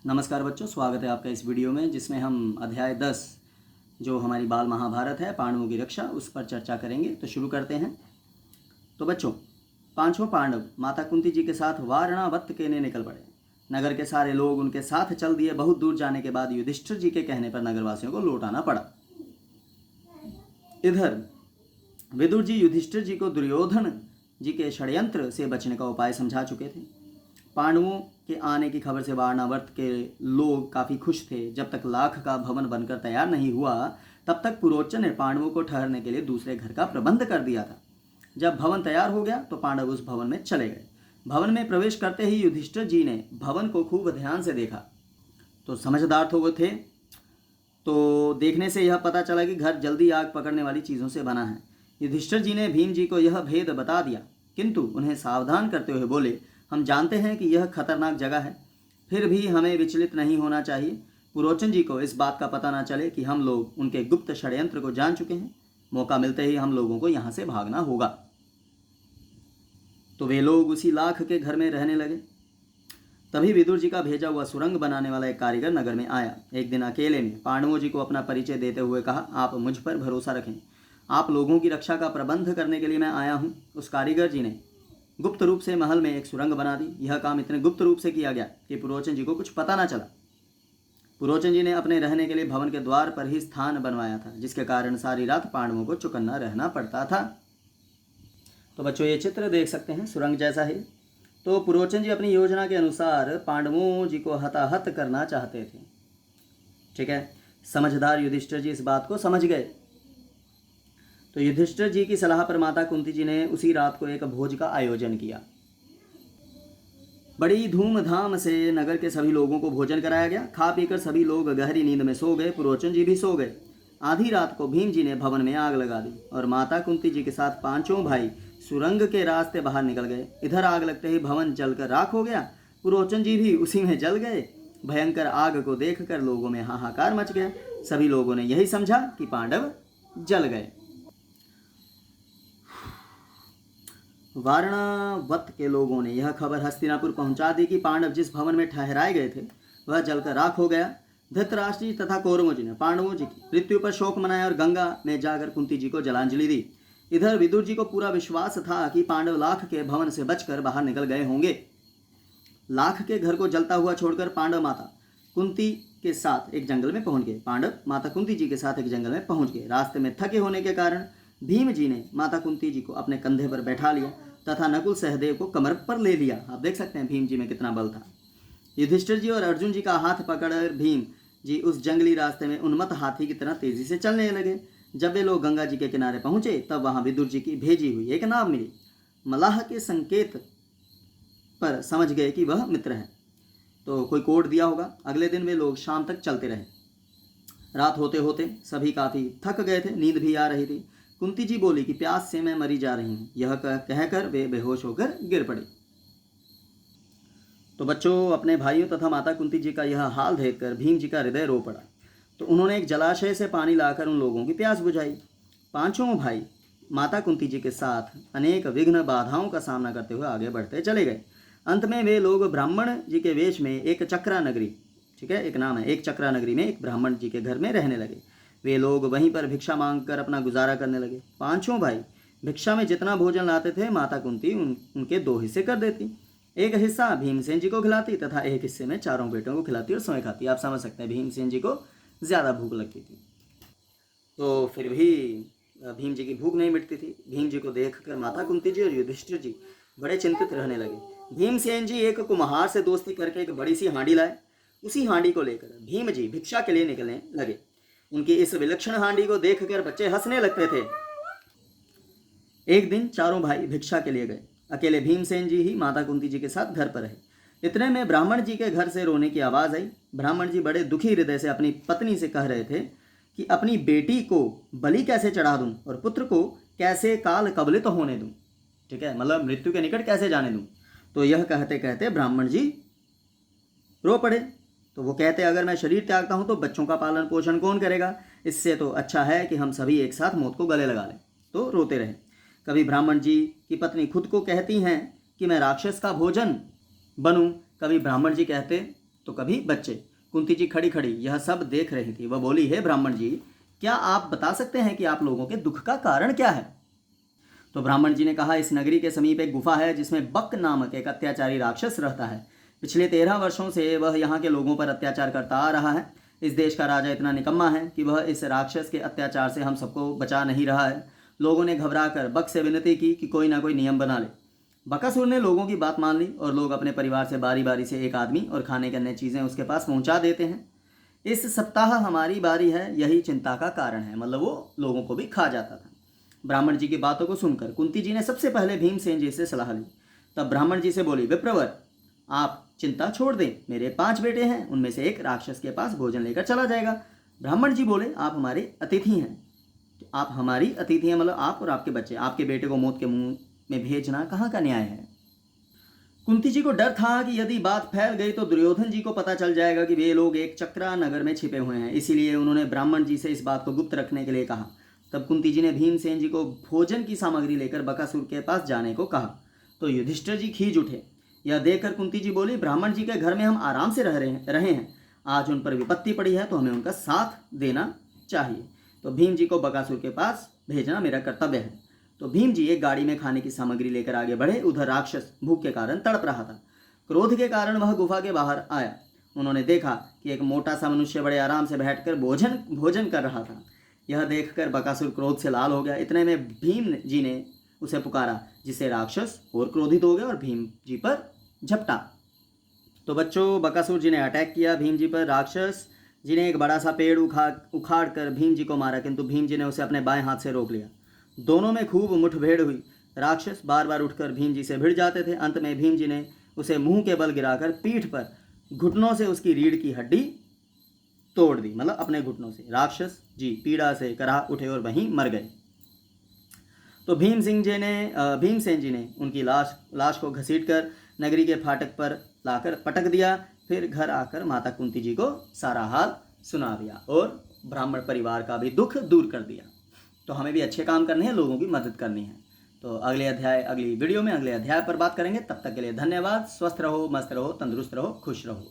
नमस्कार बच्चों, स्वागत है आपका इस वीडियो में जिसमें हम अध्याय 10 जो हमारी बाल महाभारत है पांडवों की रक्षा उस पर चर्चा करेंगे। तो शुरू करते हैं। तो बच्चों, पांचों पांडव माता कुंती जी के साथ वारणावत के लिए निकल पड़े। नगर के सारे लोग उनके साथ चल दिए। बहुत दूर जाने के बाद युधिष्ठिर जी के कहने पर नगरवासियों को लौट आना पड़ा। इधर विदुर जी युधिष्ठिर जी को दुर्योधन जी के षड्यंत्र से बचने का उपाय समझा चुके थे। पांडवों के आने की खबर से वारणावर्त के लोग काफ़ी खुश थे। जब तक लाख का भवन बनकर तैयार नहीं हुआ तब तक पुरोचन ने पांडवों को ठहरने के लिए दूसरे घर का प्रबंध कर दिया था। जब भवन तैयार हो गया तो पांडव उस भवन में चले गए। भवन में प्रवेश करते ही युधिष्ठिर जी ने भवन को खूब ध्यान से देखा। तो समझदार तो वो थे, तो देखने से यह पता चला कि घर जल्दी आग पकड़ने वाली चीज़ों से बना है। युधिष्ठिर जी ने भीम जी को यह भेद बता दिया, किंतु उन्हें सावधान करते हुए बोले, हम जानते हैं कि यह खतरनाक जगह है, फिर भी हमें विचलित नहीं होना चाहिए। पुरोचन जी को इस बात का पता ना चले कि हम लोग उनके गुप्त षड्यंत्र को जान चुके हैं। मौका मिलते ही हम लोगों को यहाँ से भागना होगा। तो वे लोग उसी लाख के घर में रहने लगे। तभी विदुर जी का भेजा हुआ सुरंग बनाने वाला एक कारीगर नगर में आया। एक दिन अकेले में पांडवों जी को अपना परिचय देते हुए कहा, आप मुझ पर भरोसा रखें, आप लोगों की रक्षा का प्रबंध करने के लिए मैं आया हूँ। उस कारीगर जी ने गुप्त रूप से महल में एक सुरंग बना दी। यह काम इतने गुप्त रूप से किया गया कि पुरोचन जी को कुछ पता ना चला। पुरोचन जी ने अपने रहने के लिए भवन के द्वार पर ही स्थान बनवाया था, जिसके कारण सारी रात पांडवों को चौकन्ना रहना पड़ता था। तो बच्चों, ये चित्र देख सकते हैं, सुरंग जैसा है। तो पुरोचन जी अपनी योजना के अनुसार पांडवों जी को हताहत करना चाहते थे। ठीक है, समझदार युधिष्ठिर जी इस बात को समझ गए। तो युधिष्ठिर जी की सलाह पर माता कुंती जी ने उसी रात को एक भोज का आयोजन किया। बड़ी धूमधाम से नगर के सभी लोगों को भोजन कराया गया। खा पीकर सभी लोग गहरी नींद में सो गए। पुरोचन जी भी सो गए। आधी रात को भीम जी ने भवन में आग लगा दी और माता कुंती जी के साथ पांचों भाई सुरंग के रास्ते बाहर निकल गए। इधर आग लगते ही भवन जलकर राख हो गया। पुरोचन जी भी उसी में जल गए। भयंकर आग को देखकर लोगों में हाहाकार मच गया। सभी लोगों ने यही समझा कि पांडव जल गए। वारणावत के लोगों ने यह खबर हस्तिनापुर पहुंचा दी कि पांडव जिस भवन में ठहराए गए थे वह जलकर राख हो गया। धृतराष्ट्र जी तथा कौरवों जी ने पांडवों जी की मृत्यु पर शोक मनाया और गंगा में जाकर कुंती जी को जलांजलि दी। इधर विदुर जी को पूरा विश्वास था कि पांडव लाख के भवन से बचकर बाहर निकल गए होंगे। लाख के घर को जलता हुआ छोड़कर पांडव माता कुंती के साथ एक जंगल में पहुंच गए। पांडव माता कुंती जी के साथ एक जंगल में पहुंच गए। रास्ते में थके होने के कारण भीम जी ने माता कुंती जी को अपने कंधे पर बैठा लिया तथा नकुल सहदेव को कमर पर ले लिया। आप देख सकते हैं भीम जी में कितना बल था। युधिष्ठिर जी और अर्जुन जी का हाथ पकड़कर भीम जी उस जंगली रास्ते में उन्मत्त हाथी की तरह तेजी से चलने लगे। जब वे लोग गंगा जी के किनारे पहुंचे तब वहां विदुर जी की भेजी हुई एक नाव मिली। मलाह के संकेत पर समझ गए कि वह मित्र है, तो कोई कोड दिया होगा। अगले दिन वे लोग शाम तक चलते रहे। रात होते होते सभी काफ़ी थक गए थे, नींद भी आ रही थी। कुंती जी बोली कि प्यास से मैं मरी जा रही हूँ। यह कहकर वे बेहोश होकर गिर पड़ी। तो बच्चों, अपने भाइयों तथा माता कुंती जी का यह हाल देखकर भीम जी का हृदय रो पड़ा। तो उन्होंने एक जलाशय से पानी लाकर उन लोगों की प्यास बुझाई। पांचों भाई माता कुंती जी के साथ अनेक विघ्न बाधाओं का सामना करते हुए आगे बढ़ते चले गए। अंत में वे लोग ब्राह्मण जी के वेश में एक चक्रा नगरी, ठीक है, एक नाम है, एक चक्रा नगरी में एक ब्राह्मण जी के घर में रहने लगे। वे लोग वहीं पर भिक्षा मांगकर अपना गुजारा करने लगे। पांचों भाई भिक्षा में जितना भोजन लाते थे माता कुंती उनके दो हिस्से कर देती। एक हिस्सा भीमसेन जी को खिलाती तथा एक हिस्से में चारों बेटों को खिलाती और स्वयं खाती। आप समझ सकते हैं भीमसेन जी को ज़्यादा भूख लगती थी, तो फिर भी भीम जी की भूख नहीं मिटती थी। भीम जी को देखकर माता कुंती जी और युधिष्ठिर जी बड़े चिंतित रहने लगे। भीमसेन जी एक कुम्हार से दोस्ती करके एक बड़ी सी हांडी लाए। उसी हांडी को लेकर भीम जी भिक्षा के लिए निकलने लगे। उनकी इस विलक्षण हांडी को देखकर बच्चे हंसने लगते थे। एक दिन चारों भाई भिक्षा के लिए गए। अकेले भीमसेन जी ही माता कुंती जी के साथ घर पर रहे। इतने में ब्राह्मण जी के घर से रोने की आवाज़ आई। ब्राह्मण जी बड़े दुखी हृदय से अपनी पत्नी से कह रहे थे कि अपनी बेटी को बलि कैसे चढ़ा दूं और पुत्र को कैसे काल कबलित होने दूं, ठीक है, मतलब मृत्यु के निकट कैसे जाने दूं। तो यह कहते कहते ब्राह्मण जी रो पड़े। तो वो कहते, अगर मैं शरीर त्यागता हूँ तो बच्चों का पालन पोषण कौन करेगा? इससे तो अच्छा है कि हम सभी एक साथ मौत को गले लगा लें। तो रोते रहे। कभी ब्राह्मण जी की पत्नी खुद को कहती हैं कि मैं राक्षस का भोजन बनूं, कभी ब्राह्मण जी कहते तो कभी बच्चे। कुंती जी खड़ी खड़ी यह सब देख रही थी। वह बोली, हे ब्राह्मण जी, क्या आप बता सकते हैं कि आप लोगों के दुख का कारण क्या है? तो ब्राह्मण जी ने कहा, इस नगरी के समीप एक गुफा है जिसमें बक नामक एक अत्याचारी राक्षस रहता है। पिछले 13 वर्षों से वह यहाँ के लोगों पर अत्याचार करता आ रहा है। इस देश का राजा इतना निकम्मा है कि वह इस राक्षस के अत्याचार से हम सबको बचा नहीं रहा है। लोगों ने घबराकर बक से विनती की कि कोई ना कोई नियम बना ले। बकासुर ने लोगों की बात मान ली और लोग अपने परिवार से बारी बारी से एक आदमी और खाने की अन्य चीज़ें उसके पास पहुंचा देते हैं। इस सप्ताह हमारी बारी है, यही चिंता का कारण है। मतलब वो लोगों को भी खा जाता था। ब्राह्मण जी की बातों को सुनकर कुंती जी ने सबसे पहले भीमसेन जी से सलाह ली। तब ब्राह्मण जी से बोली, विप्रवर, आप चिंता छोड़ दें। मेरे 5 बेटे हैं, उनमें से एक राक्षस के पास भोजन लेकर चला जाएगा। ब्राह्मण जी बोले, आप हमारे अतिथि हैं। तो आप हमारी अतिथि हैं मतलब आप और आपके बच्चे। आपके बेटे को मौत के मुंह में भेजना कहाँ का न्याय है? कुंती जी को डर था कि यदि बात फैल गई तो दुर्योधन जी को पता चल जाएगा कि वे लोग एक चक्रा नगर में छिपे हुए हैं। इसीलिए उन्होंने ब्राह्मण जी से इस बात को गुप्त रखने के लिए कहा। तब कुंती जी ने भीमसेन जी को भोजन की सामग्री लेकर बकासुर के पास जाने को कहा। तो युधिष्ठिर जी खींच उठे। यह देखकर कुंती जी बोली, ब्राह्मण जी के घर में हम आराम से रहे हैं। आज उन पर विपत्ति पड़ी है तो हमें उनका साथ देना चाहिए। तो भीम जी को बकासुर के पास भेजना मेरा कर्तव्य है। तो भीम जी एक गाड़ी में खाने की सामग्री लेकर आगे बढ़े। उधर राक्षस भूख के कारण तड़प रहा था। क्रोध के कारण वह गुफा के बाहर आया। उन्होंने देखा कि एक मोटा सा मनुष्य बड़े आराम से बैठकर भोजन कर रहा था। यह देखकर बकासुर क्रोध से लाल हो गया। इतने में भीम जी ने उसे पुकारा, जिससे राक्षस और क्रोधित हो गया और भीम जी पर झपटा। तो बच्चों, बकासुर जी ने अटैक किया भीम जी पर। राक्षस जी ने एक बड़ा सा पेड़ उखाड़ कर भीम जी को मारा, किंतु भीम जी ने उसे अपने बाएं हाथ से रोक लिया। दोनों में खूब मुठभेड़ हुई। राक्षस बार बार उठकर भीम जी से भिड़ जाते थे। अंत में भीम जी ने उसे मुंह के बल गिराकर पीठ पर घुटनों से उसकी रीढ़ की हड्डी तोड़ दी, मतलब अपने घुटनों से। राक्षस जी पीड़ा से कराह उठे और वहीं मर गए। तो भीमसेन जी ने उनकी लाश को घसीटकर नगरी के फाटक पर लाकर पटक दिया। फिर घर आकर माता कुंती जी को सारा हाल सुना दिया और ब्राह्मण परिवार का भी दुख दूर कर दिया। तो हमें भी अच्छे काम करने हैं, लोगों की मदद करनी है। तो अगली वीडियो में अगले अध्याय पर बात करेंगे। तब तक के लिए धन्यवाद। स्वस्थ रहो, मस्त रहो, तंदुरुस्त रहो, खुश रहो।